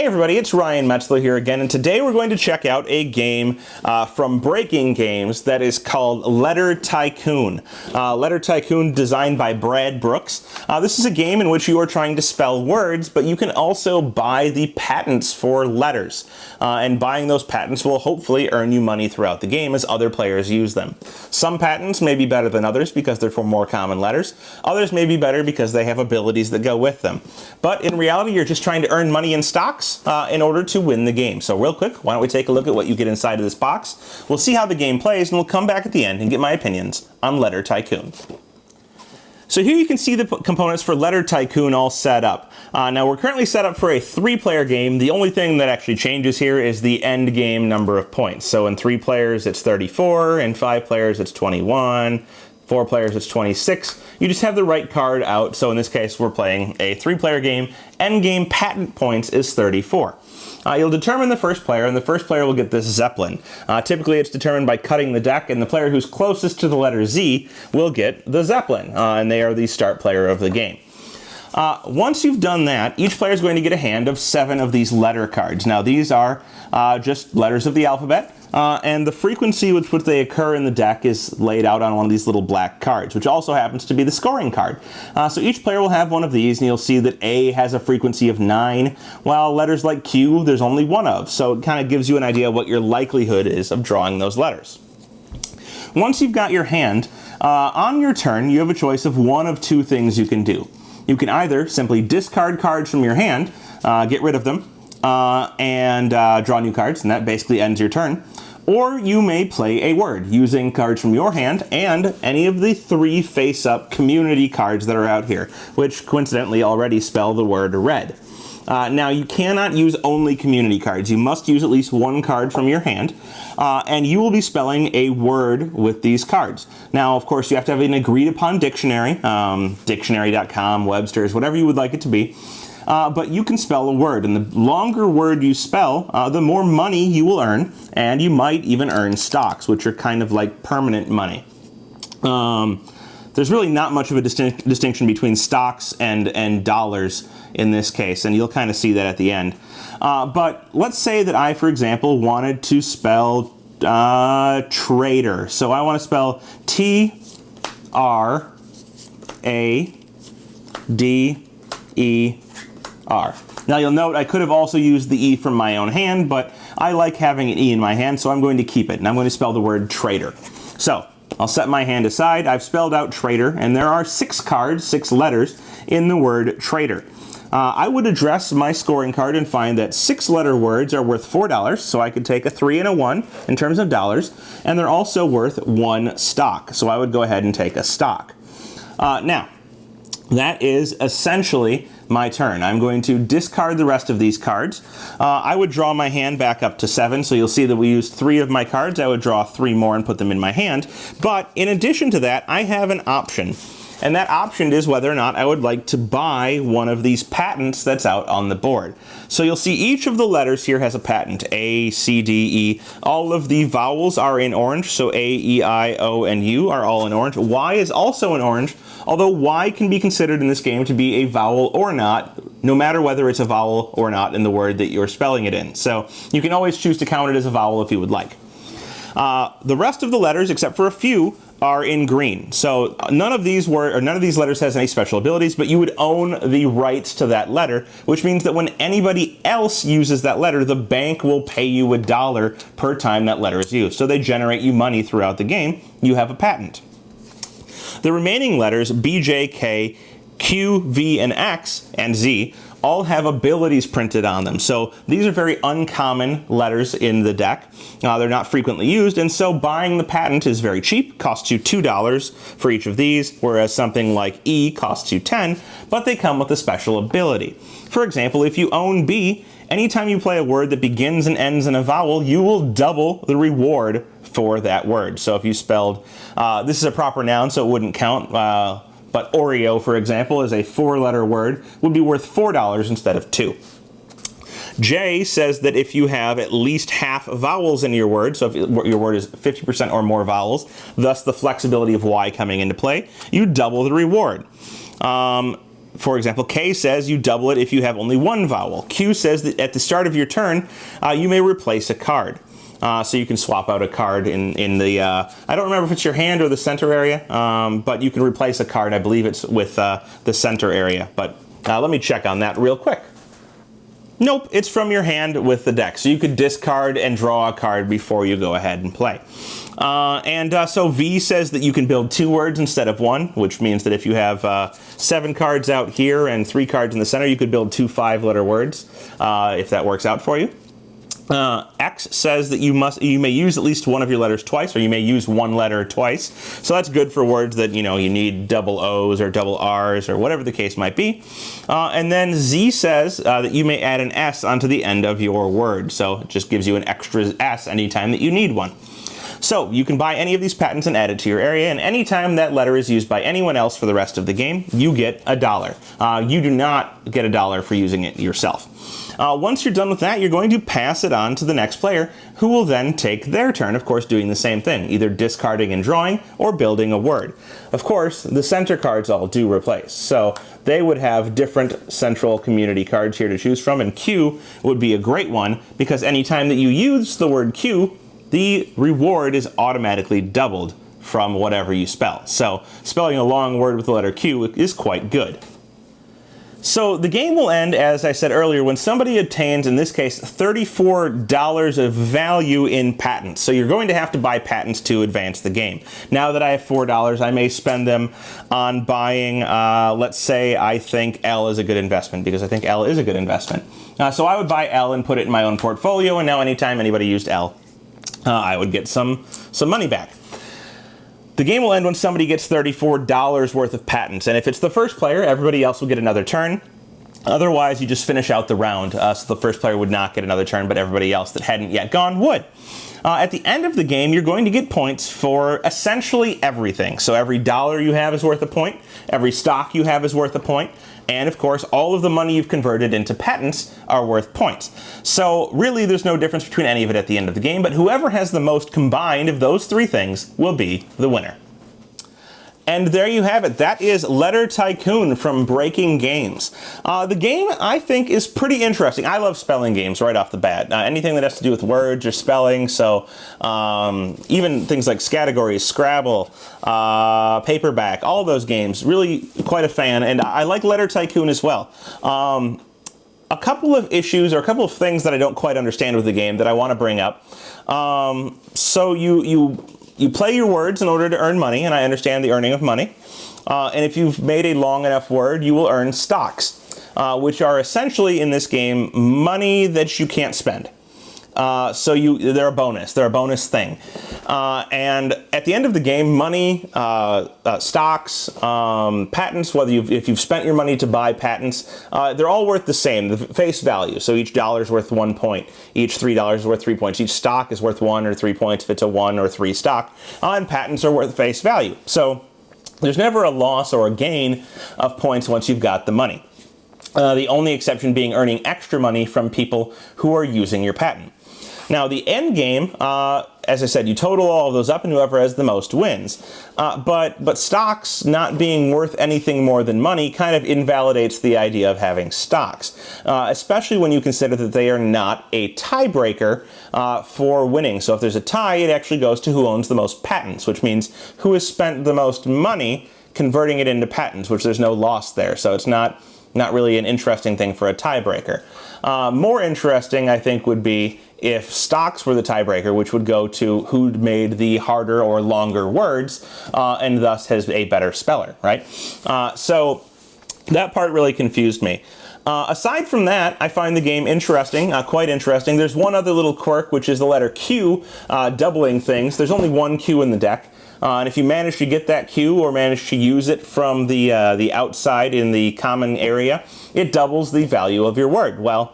Hey everybody, it's Ryan Metzler here again, and today we're going to check out a game from Breaking Games that is called Letter Tycoon. Letter Tycoon, designed by Brad Brooks. This is a game in which you are trying to spell words, but you can also buy the patents for letters. And buying those patents will hopefully earn you money throughout the game as other players use them. Some patents may be better than others because they're for more common letters. Others may be better because they have abilities that go with them. But in reality, you're just trying to earn money in stocks in order to win the game. So real quick, why don't we take a look at what you get inside of this box. We'll see how the game plays, and we'll come back at the end and get my opinions on Letter Tycoon. So here you can see the components for Letter Tycoon all set up. Now we're currently set up for a 3-player game. The only thing that actually changes here is the end game number of points. So in 3 players it's 34, in 5 players it's 21, 4 players it's 26. You just have the right card out, so in this case we're playing a 3-player game. End game patent points is 34. You'll determine the first player, and the first player will get this Zeppelin. Typically it's determined by cutting the deck, and the player who's closest to the letter Z will get the Zeppelin, and they are the start player of the game. Once you've done that, each player is going to get a hand of 7 of these letter cards. Now these are just letters of the alphabet, and the frequency with which they occur in the deck is laid out on one of these little black cards, which also happens to be the scoring card. So each player will have one of these, and you'll see that A has a frequency of 9, while letters like Q there's only 1 of. So it kind of gives you an idea what your likelihood is of drawing those letters. Once you've got your hand, on your turn you have a choice of one of 2 things you can do. You can either simply discard cards from your hand, get rid of them, and draw new cards, and that basically ends your turn. Or you may play a word using cards from your hand and any of the 3 face-up community cards that are out here, which coincidentally already spell the word red. Now you cannot use only community cards. You must use at least 1 card from your hand, and you will be spelling a word with these cards. Now of course you have to have an agreed upon dictionary, dictionary.com, Webster's, whatever you would like it to be. But you can spell a word, and the longer word you spell, the more money you will earn, and you might even earn stocks, which are kind of like permanent money. There's really not much of a distinction between stocks and dollars in this case, and you'll kind of see that at the end. But let's say that I, for example, wanted to spell trader. So I want to spell T-R-A-D-E-R. Now you'll note I could have also used the E from my own hand, but I like having an E in my hand, so I'm going to keep it, and I'm going to spell the word trader. So I'll set my hand aside. I've spelled out trader, and there are 6 cards, 6 letters in the word trader. I would address my scoring card and find that 6-letter words are worth $4, so I could take a 3 and a 1 in terms of dollars, and they're also worth 1 stock, so I would go ahead and take a stock. Now, that is essentially my turn. I'm going to discard the rest of these cards. I would draw my hand back up to 7, so you'll see that we used 3 of my cards. I would draw 3 more and put them in my hand. But in addition to that, I have an option. And that option is whether or not I would like to buy one of these patents that's out on the board. So you'll see each of the letters here has a patent. A, C, D, E. All of the vowels are in orange, so A, E, I, O, and U are all in orange. Y is also in orange, although Y can be considered in this game to be a vowel or not, no matter whether it's a vowel or not in the word that you're spelling it in. So you can always choose to count it as a vowel if you would like. The rest of the letters, except for a few, are in green. So none of these letters has any special abilities, but you would own the rights to that letter, which means that when anybody else uses that letter, the bank will pay you $1 per time that letter is used. So they generate you money throughout the game. You have a patent. The remaining letters, B, J, K, Q, V, and X, and Z, all have abilities printed on them. So these are very uncommon letters in the deck. They're not frequently used, and so buying the patent is very cheap. Costs you $2 for each of these, whereas something like E costs you 10, but they come with a special ability. For example, if you own B, anytime you play a word that begins and ends in a vowel, you will double the reward for that word. So if you spelled, this is a proper noun, so it wouldn't count, but Oreo, for example, is a 4-letter word, would be worth $4 instead of 2. J says that if you have at least half vowels in your word, so if your word is 50% or more vowels, thus the flexibility of Y coming into play, you double the reward. For example, K says you double it if you have only one vowel. Q says that at the start of your turn, you may replace a card. So you can swap out a card in the, I don't remember if it's your hand or the center area, but you can replace a card. I believe it's with the center area. But let me check on that real quick. Nope, it's from your hand with the deck. So you could discard and draw a card before you go ahead and play. So V says that you can build 2 words instead of 1, which means that if you have 7 cards out here and 3 cards in the center, you could build 2 5-letter words, if that works out for you. X says that you may use at least one of your letters twice, or you may use one letter twice. So that's good for words that, you need double O's or double R's or whatever the case might be. And then Z says that you may add an S onto the end of your word. So it just gives you an extra S anytime that you need one. So you can buy any of these patents and add it to your area, and anytime that letter is used by anyone else for the rest of the game, you get $1. You do not get $1 for using it yourself. Once you're done with that, you're going to pass it on to the next player, who will then take their turn, of course, doing the same thing, either discarding and drawing or building a word. Of course, the center cards all do replace, so they would have different central community cards here to choose from, and Q would be a great one, because anytime that you use the word Q, the reward is automatically doubled from whatever you spell. So spelling a long word with the letter Q is quite good. So the game will end, as I said earlier, when somebody obtains, in this case, $34 of value in patents. So you're going to have to buy patents to advance the game. Now that I have $4, I may spend them on buying, let's say I think L is a good investment, because I think L is a good investment. So I would buy L and put it in my own portfolio, and now anytime anybody used L, I would get some money back. The game will end when somebody gets $34 worth of patents, and if it's the first player, everybody else will get another turn. Otherwise, you just finish out the round, so the first player would not get another turn, but everybody else that hadn't yet gone would. At the end of the game, you're going to get points for essentially everything. So every dollar you have is worth a point, every stock you have is worth a point, and of course, all of the money you've converted into patents are worth points. So really, there's no difference between any of it at the end of the game, but whoever has the most combined of those 3 things will be the winner. And there you have it. That is Letter Tycoon from Breaking Games. The game, I think, is pretty interesting. I love spelling games right off the bat. Anything that has to do with words or spelling, so even things like Categories, Scrabble, Paperback, all those games, really quite a fan. And I like Letter Tycoon as well. A couple of issues, or a couple of things that I don't quite understand with the game that I want to bring up. So you play your words in order to earn money, and I understand the earning of money. And if you've made a long enough word, you will earn stocks, which are essentially, in this game, money that you can't spend. So they're a bonus. They're a bonus thing. And at the end of the game, money, stocks, patents, if you've spent your money to buy patents, they're all worth the same, the face value. So each dollar is worth 1 point. Each $3 is worth 3 points. Each stock is worth 1 or 3 points if it's a 1 or 3 stock. And patents are worth face value. So there's never a loss or a gain of points once you've got the money. The only exception being earning extra money from people who are using your patent. Now, the end game, as I said, you total all of those up, and whoever has the most wins. But stocks not being worth anything more than money kind of invalidates the idea of having stocks, especially when you consider that they are not a tiebreaker for winning. So if there's a tie, it actually goes to who owns the most patents, which means who has spent the most money converting it into patents, which there's no loss there. So it's not really an interesting thing for a tiebreaker. More interesting, I think, would be if stocks were the tiebreaker, which would go to who made the harder or longer words, and thus has a better speller, right? So that part really confused me. Aside from that, I find the game interesting, quite interesting. There's one other little quirk, which is the letter Q, doubling things. There's only one Q in the deck. And if you manage to get that Q or manage to use it from the outside in the common area, it doubles the value of your word. Well,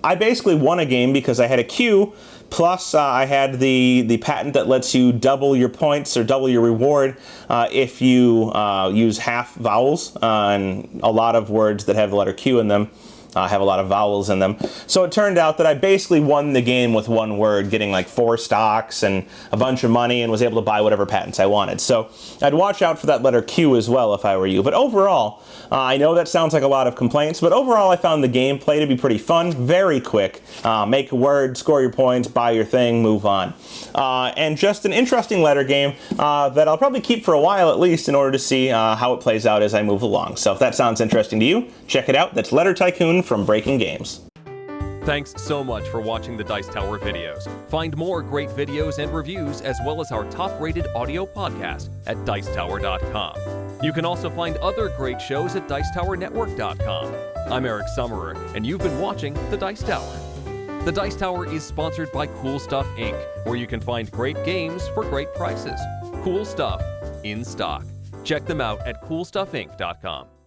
I basically won a game because I had a Q, plus I had the patent that lets you double your points or double your reward if you use half vowels, and a lot of words that have the letter Q in them have a lot of vowels in them. So it turned out that I basically won the game with one word, getting like 4 stocks and a bunch of money, and was able to buy whatever patents I wanted. So I'd watch out for that letter Q as well if I were you. But overall, I know that sounds like a lot of complaints, but overall I found the gameplay to be pretty fun, very quick. Make a word, score your points, buy your thing, move on. And just an interesting letter game that I'll probably keep for a while at least in order to see how it plays out as I move along. So if that sounds interesting to you, check it out. That's Letter Tycoon from Breaking Games. Thanks so much for watching the Dice Tower videos. Find more great videos and reviews as well as our top-rated audio podcast at Dicetower.com. You can also find other great shows at Dicetowernetwork.com. I'm Eric Summerer, and you've been watching The Dice Tower. The Dice Tower is sponsored by Cool Stuff Inc., where you can find great games for great prices. Cool stuff in stock. Check them out at CoolStuffInc.com.